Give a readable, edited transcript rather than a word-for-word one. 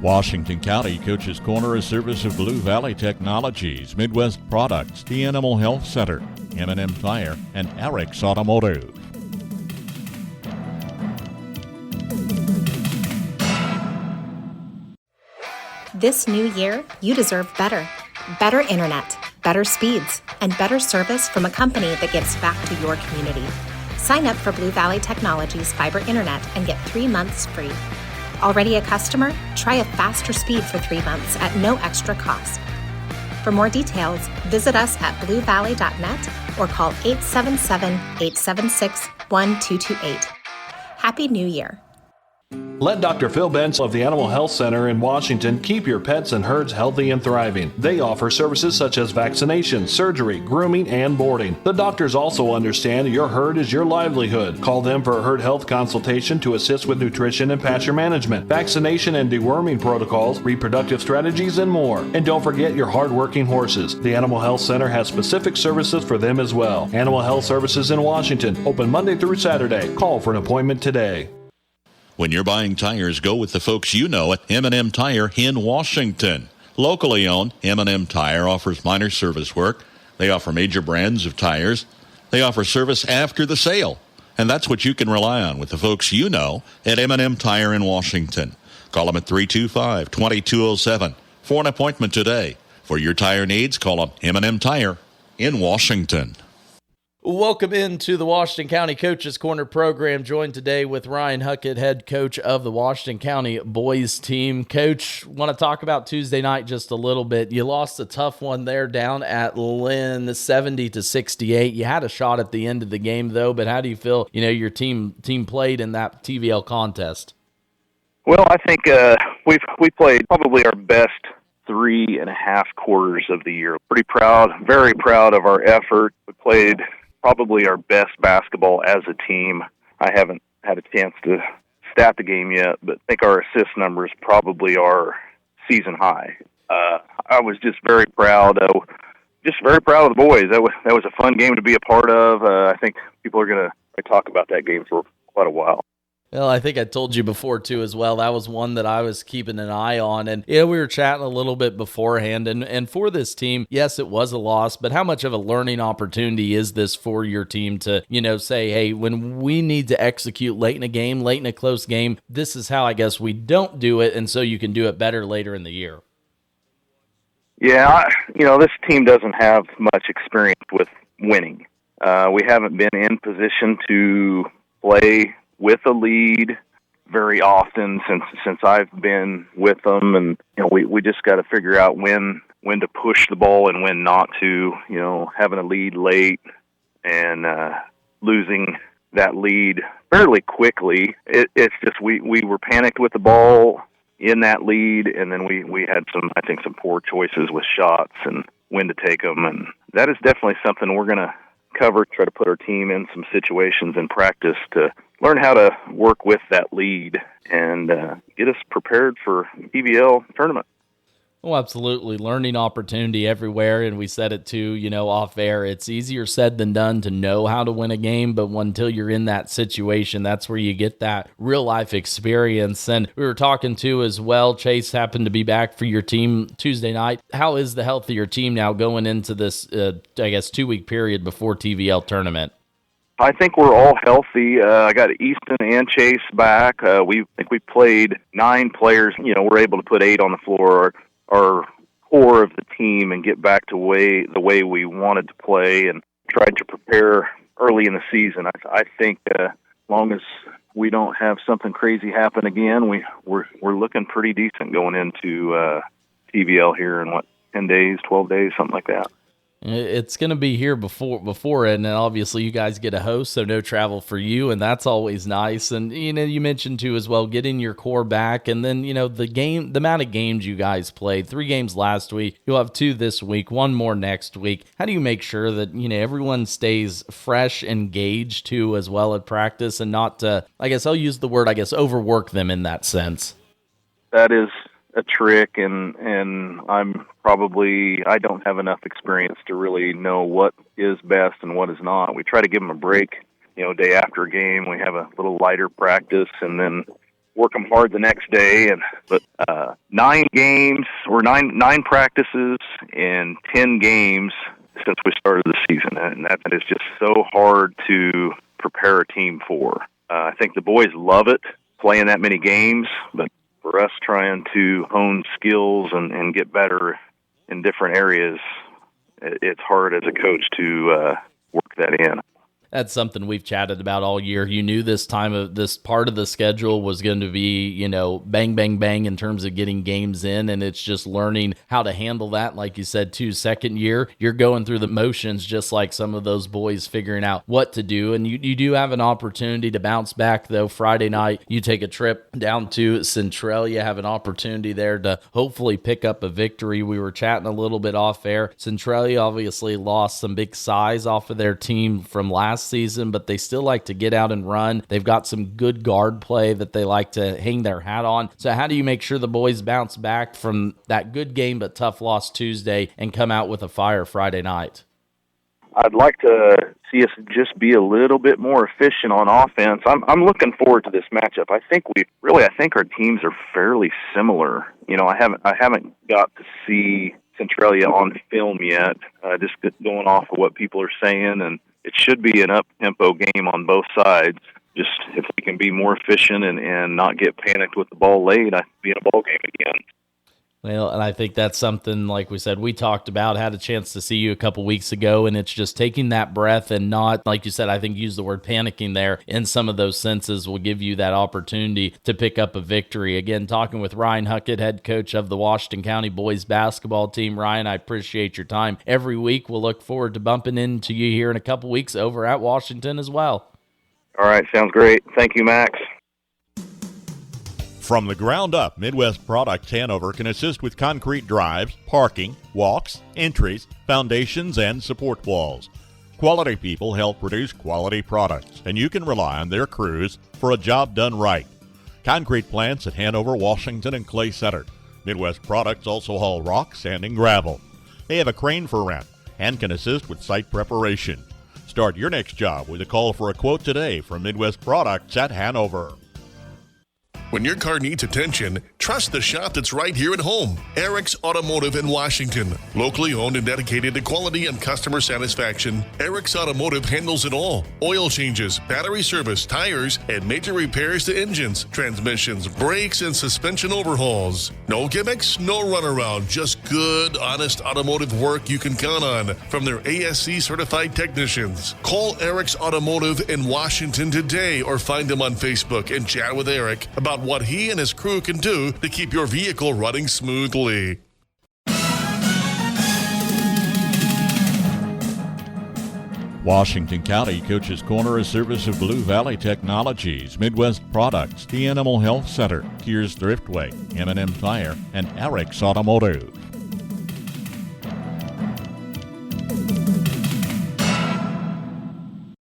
Washington County Coach's Corner is service of Blue Valley Technologies, Midwest Products, the Animal Health Center, M&M Tire, and Eric's Automotive. This new year, you deserve better. Better internet, better speeds, and better service from a company that gives back to your community. Sign up for Blue Valley Technologies Fiber Internet and get 3 months free. Already a customer? Try a faster speed for 3 months at no extra cost. For more details, visit us at bluevalley.net or call 877-876-1228. Happy New Year. Let Dr. Phil Benz of the Animal Health Center in Washington keep your pets and herds healthy and thriving. They offer services such as vaccination, surgery, grooming, and boarding. The doctors also understand your herd is your livelihood. Call them for a herd health consultation to assist with nutrition and pasture management, vaccination and deworming protocols, reproductive strategies, and more. And don't forget your hard-working horses. The Animal Health Center has specific services for them as well. Animal Health Services in Washington, open Monday through Saturday. Call for an appointment today. When you're buying tires, go with the folks you know at M&M Tire in Washington. Locally owned, M&M Tire offers minor service work. They offer major brands of tires. They offer service after the sale. And that's what you can rely on with the folks you know at M&M Tire in Washington. Call them at 325-2207 for an appointment today. For your tire needs, call them M&M Tire in Washington. Welcome into the Washington County Coaches Corner program, joined today with Ryan Huckett, head coach of the Washington County boys team. Coach, want to talk about Tuesday night just a little bit. You lost a tough one there down at Lynn, 70-68. You had a shot at the end of the game, though, but how do you feel, your team played in that TVL contest? Well, I think we played probably our best 3.5 quarters of the year. Pretty proud, very proud of our effort. We played probably our best basketball as a team. I haven't had a chance to stat the game yet, but I think our assist numbers probably are season high. I was just very proud. Just very proud of the boys. That was a fun game to be a part of. I think people are going to talk about that game for quite a while. Well, I think I told you before, too, as well. That was one that I was keeping an eye on. And, we were chatting a little bit beforehand. And for this team, yes, it was a loss, but how much of a learning opportunity is this for your team to, say, hey, when we need to execute late in a game, late in a close game, this is how I guess we don't do it, and so you can do it better later in the year? Yeah, this team doesn't have much experience with winning. We haven't been in position to play with a lead very often since I've been with them, and we just got to figure out when to push the ball and when not to. Having a lead late and losing that lead fairly quickly. It's just we were panicked with the ball in that lead, and then we had some poor choices with shots and when to take them, and that is definitely something we're going to cover. Try to put our team in some situations in practice to learn how to work with that lead and get us prepared for TVL tournament. Oh, absolutely. Learning opportunity everywhere. And we said it too, off air. It's easier said than done to know how to win a game, but until you're in that situation, that's where you get that real life experience. And we were talking too as well, Chase happened to be back for your team Tuesday night. How is the health of your team now going into this, 2-week period before TVL tournament? I think we're all healthy. I got Easton and Chase back. We played 9 players. We're able to put 8 on the floor. Our core of the team and get back to the way we wanted to play and tried to prepare early in the season. I think as long as we don't have something crazy happen again, we're looking pretty decent going into TVL here in 10 days, 12 days, something like that. It's going to be here before it, and obviously you guys get a host, so no travel for you, and that's always nice. And you mentioned too as well getting your core back, and then the amount of games you guys played. 3 games last week, you'll have 2 this week, 1 more next week. How do you make sure that everyone stays fresh, engaged too as well at practice, and not I'll use the word overwork them in that sense? That is a trick, and I don't have enough experience to really know what is best and what is not. We try to give them a break, day after a game. We have a little lighter practice, and then work them hard the next day. But 9 games or nine practices and 10 games since we started the season, and that is just so hard to prepare a team for. I think the boys love it, playing that many games, but for us trying to hone skills and get better in different areas, it's hard as a coach to work that in. That's something we've chatted about all year. You knew this part of the schedule was going to be, bang, bang, bang in terms of getting games in, and it's just learning how to handle that. Like you said, too, second year, you're going through the motions just like some of those boys figuring out what to do, and you do have an opportunity to bounce back, though. Friday night, you take a trip down to Centralia, have an opportunity there to hopefully pick up a victory. We were chatting a little bit off air. Centralia obviously lost some big size off of their team from last season, but they still like to get out and run. They've got some good guard play that they like to hang their hat on. So how do you make sure the boys bounce back from that good game but tough loss Tuesday and come out with a fire Friday night? I'd like to see us just be a little bit more efficient on offense. I'm looking forward to this matchup. I think our teams are fairly similar. I haven't got to see Centralia on film yet, just going off of what people are saying, and it should be an up-tempo game on both sides. Just if we can be more efficient and not get panicked with the ball late, I'd be in a ball game again. Well, and I think that's something, like we said, we talked about, had a chance to see you a couple weeks ago, and it's just taking that breath and not, like you said, I think use the word panicking there in some of those senses will give you that opportunity to pick up a victory. Again, talking with Ryan Huckett, head coach of the Washington County boys basketball team. Ryan, I appreciate your time every week. We'll look forward to bumping into you here in a couple weeks over at Washington as well. All right, sounds great. Thank you, Max. From the ground up, Midwest Products Hanover can assist with concrete drives, parking, walks, entries, foundations, and support walls. Quality people help produce quality products, and you can rely on their crews for a job done right. Concrete plants at Hanover, Washington, and Clay Center. Midwest Products also haul rock, sand, and gravel. They have a crane for rent and can assist with site preparation. Start your next job with a call for a quote today from Midwest Products at Hanover. When your car needs attention, trust the shop that's right here at home. Eric's Automotive in Washington. Locally owned and dedicated to quality and customer satisfaction, Eric's Automotive handles it all. Oil changes, battery service, tires, and major repairs to engines, transmissions, brakes, and suspension overhauls. No gimmicks, no runaround, just good, honest automotive work you can count on from their ASC certified technicians. Call Eric's Automotive in Washington today or find him on Facebook and chat with Eric about what he and his crew can do to keep your vehicle running smoothly. Washington County Coach's Corner, a service of Blue Valley Technologies, Midwest Products, the Animal Health Center, Kears Thriftway, M&M Tire, and Eric's Automotive.